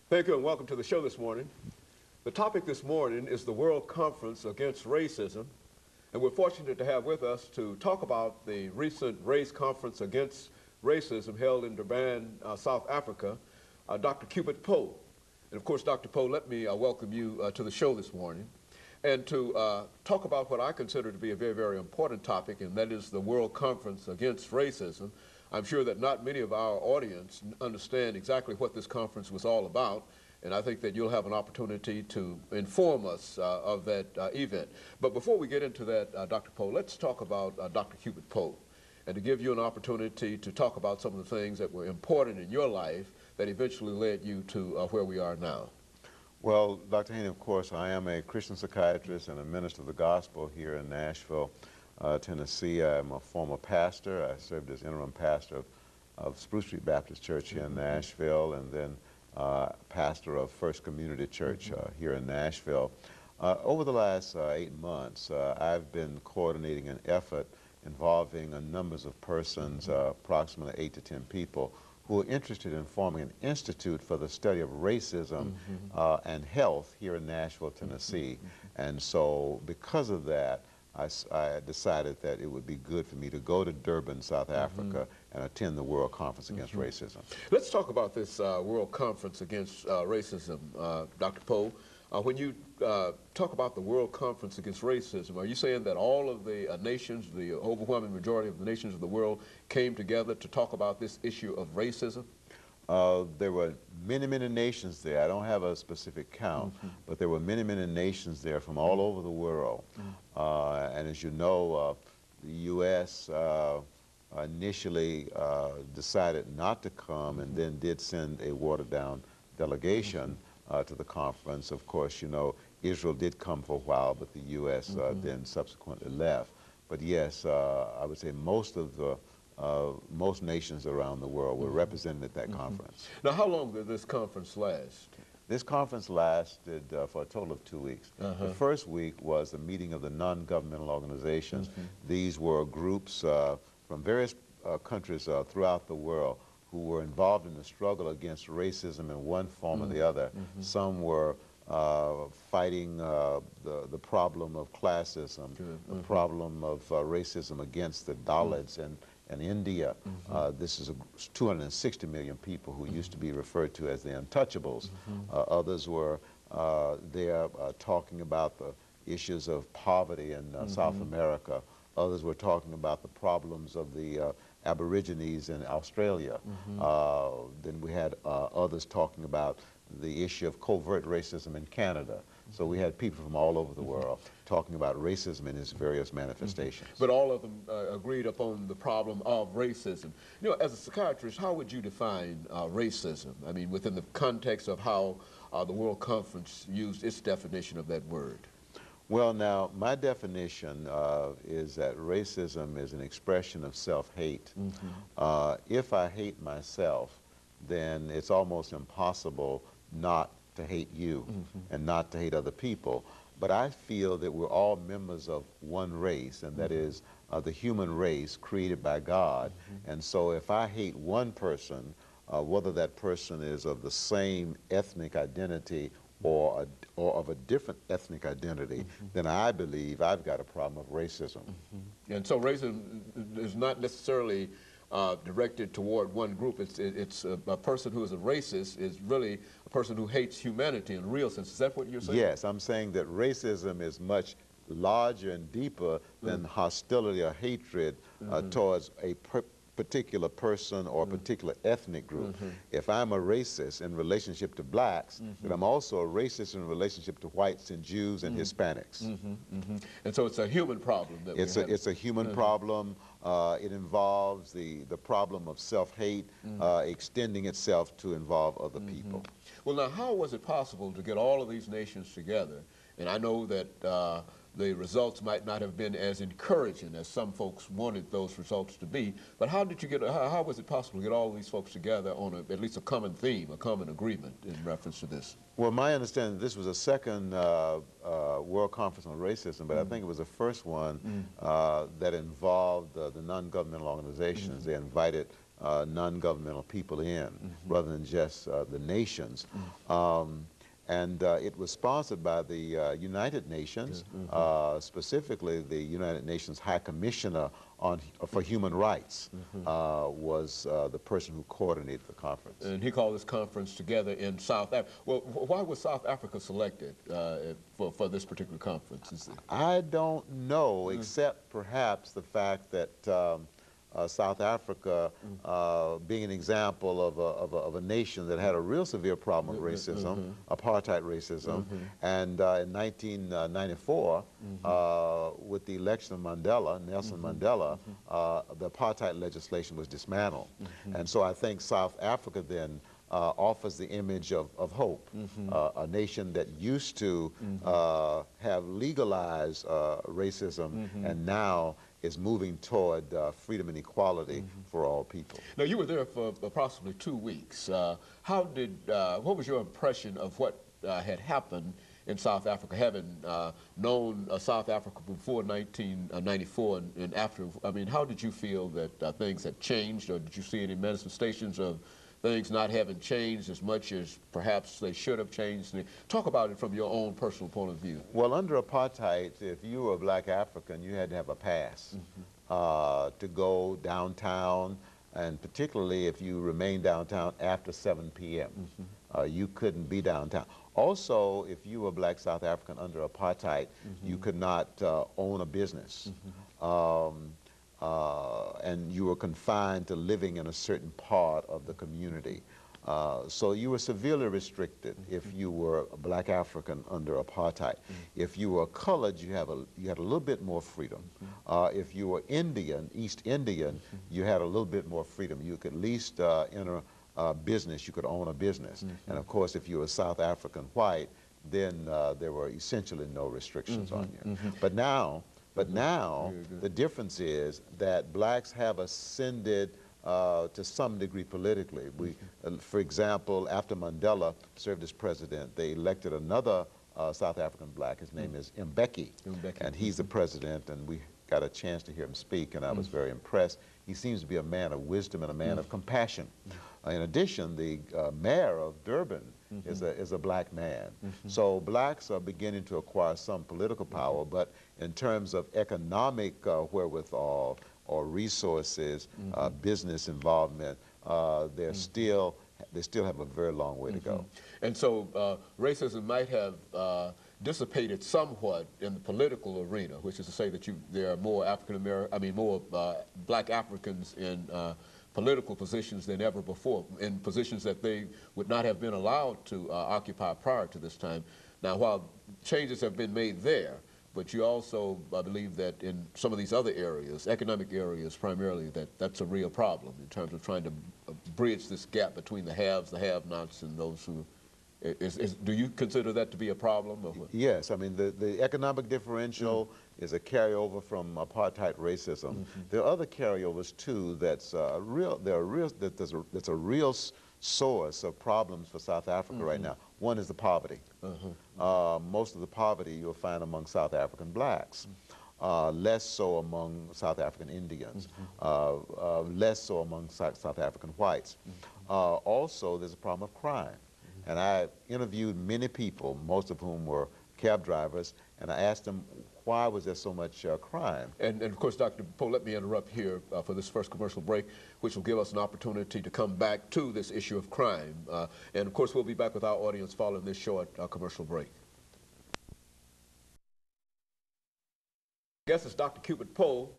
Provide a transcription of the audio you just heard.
Thank you and welcome to the show this morning. The topic this morning is the World Conference Against Racism, and we're fortunate to have with us to talk about the recent race conference against racism held in Durban, South Africa, Dr. CPoe. And of course, Dr. Poe, let me welcome you to the show this morning and to talk about what I consider to be a very, very important topic, and that is the World Conference Against Racism. I'm sure that not many of our audience understand exactly what this conference was all about, and I think that you'll have an opportunity to inform us of that event. But before we get into that, Dr. Poe, let's talk about Dr. CPoe, and to give you an opportunity to talk about some of the things that were important in your life that eventually led you to where we are now. Well, Dr. Haney, of course, I am a Christian psychiatrist and a minister of the gospel here in Nashville, Tennessee. I'm a former pastor. I served as interim pastor of Spruce Street Baptist Church here in Nashville, and then pastor of First Community Church here in Nashville. Over the last 8 months, I've been coordinating an effort involving numbers of persons, approximately 8 to 10 people, who are interested in forming an institute for the study of racism and health here in Nashville, Tennessee. And so because of that, I decided that it would be good for me to go to Durban, South Africa, and attend the World Conference Against Racism. Let's talk about this World Conference Against Racism, Dr. Poe. When you talk about the World Conference Against Racism, are you saying that all of the nations, the overwhelming majority of the nations of the world, came together to talk about this issue of racism? There were many, many nations there. I don't have a specific count, but there were many, many nations there from all over the world. And as you know, the U.S. Initially decided not to come and then did send a watered-down delegation to the conference. Of course, you know, Israel did come for a while, but the U.S. Then subsequently left. But yes, I would say most nations around the world were represented at that conference. Now, how long did this conference last? This conference lasted for a total of 2 weeks. The first week was a meeting of the non-governmental organizations. These were groups from various countries throughout the world who were involved in the struggle against racism in one form or the other. Some were fighting the problem of classism, the problem of racism against the Dalits and India. This is 260 million people who used to be referred to as the untouchables. Others were there talking about the issues of poverty in South America. Others were talking about the problems of the Aborigines in Australia. Then we had others talking about the issue of covert racism in Canada. So we had people from all over the world talking about racism in its various manifestations. But all of them agreed upon the problem of racism. You know, as a psychiatrist, how would you define racism? I mean, within the context of how the World Conference used its definition of that word. Well, now, my definition is that racism is an expression of self-hate. If I hate myself, then it's almost impossible not to hate you and not to hate other people. But I feel that we're all members of one race, and that is the human race created by God. And so if I hate one person, whether that person is of the same ethnic identity or of a different ethnic identity, then I believe I've got a problem of racism. And so racism is not necessarily directed toward one group. It's a person who is a racist is really a person who hates humanity in a real sense. Is that what you're saying? Yes, I'm saying that racism is much larger and deeper than hostility or hatred towards a particular person or a particular ethnic group. If I'm a racist in relationship to blacks, then I'm also a racist in relationship to whites and Jews and Hispanics. And so it's a human problem that it's a human problem. It involves the problem of self-hate extending itself to involve other people. Well, now, how was it possible to get all of these nations together? And I know that the results might not have been as encouraging as some folks wanted those results to be, but how did you get, how was it possible to get all these folks together on at least a common theme, a common agreement in reference to this? Well, my understanding, this was a second World Conference on Racism, but I think it was the first one that involved the non-governmental organizations. They invited non-governmental people in, rather than just the nations. It was sponsored by the United Nations, specifically the United Nations High Commissioner for Human Rights was the person who coordinated the conference. And he called this conference together in South Africa. Well, why was South Africa selected for this particular conference? I don't know, except perhaps the fact that South Africa, being an example of a nation that had a real severe problem with racism, apartheid racism, and in 1994, with the election of Mandela, Nelson Mandela, the apartheid legislation was dismantled. And so I think South Africa then offers the image of hope, a nation that used to have legalized racism and now is moving toward freedom and equality for all people. Now, you were there for approximately 2 weeks. What was your impression of what had happened in South Africa, having known South Africa before 1994 and after? I mean, how did you feel that things had changed, or did you see any manifestations of things not having changed as much as perhaps they should have changed? Talk about it from your own personal point of view. Well, under apartheid, if you were a black African, you had to have a pass to go downtown, and particularly if you remained downtown after 7 p.m. You couldn't be downtown. Also, if you were a black South African under apartheid, you could not own a business. And you were confined to living in a certain part of the community. So you were severely restricted if you were a black African under apartheid. If you were colored, you had a little bit more freedom. If you were Indian, East Indian, you had a little bit more freedom. You could at least enter a business, you could own a business. And of course, if you were South African white, then there were essentially no restrictions on you. But now, the difference is that blacks have ascended to some degree politically. For example, after Mandela served as president, they elected another South African black. His name is Mbeki, and he's the president, and we got a chance to hear him speak, and I was very impressed. He seems to be a man of wisdom and a man of compassion. In addition, the mayor of Durban is a black man. So blacks are beginning to acquire some political power, but in terms of economic wherewithal or resources, business involvement, they still have a very long way to go. And so racism might have dissipated somewhat in the political arena, which is to say that there are more more black Africans in political positions than ever before, in positions that they would not have been allowed to occupy prior to this time. Now, while changes have been made there, but you also believe that in some of these other areas, economic areas primarily, that's a real problem in terms of trying to bridge this gap between the haves, the have-nots, and those who... do you consider that to be a problem? Or what? Yes, I mean the economic differential is a carryover from apartheid racism. There are other carryovers too. That's a real source of problems for South Africa right now. One is the poverty. Most of the poverty you'll find among South African blacks. Less so among South African Indians, less so among South African whites. Also, there's a problem of crime. And I interviewed many people, most of whom were cab drivers, and I asked them, why was there so much crime? And of course, Dr. Poe, let me interrupt here for this first commercial break, which will give us an opportunity to come back to this issue of crime. And of course, we'll be back with our audience following this short commercial break. Guest is Dr. Cupid Poe,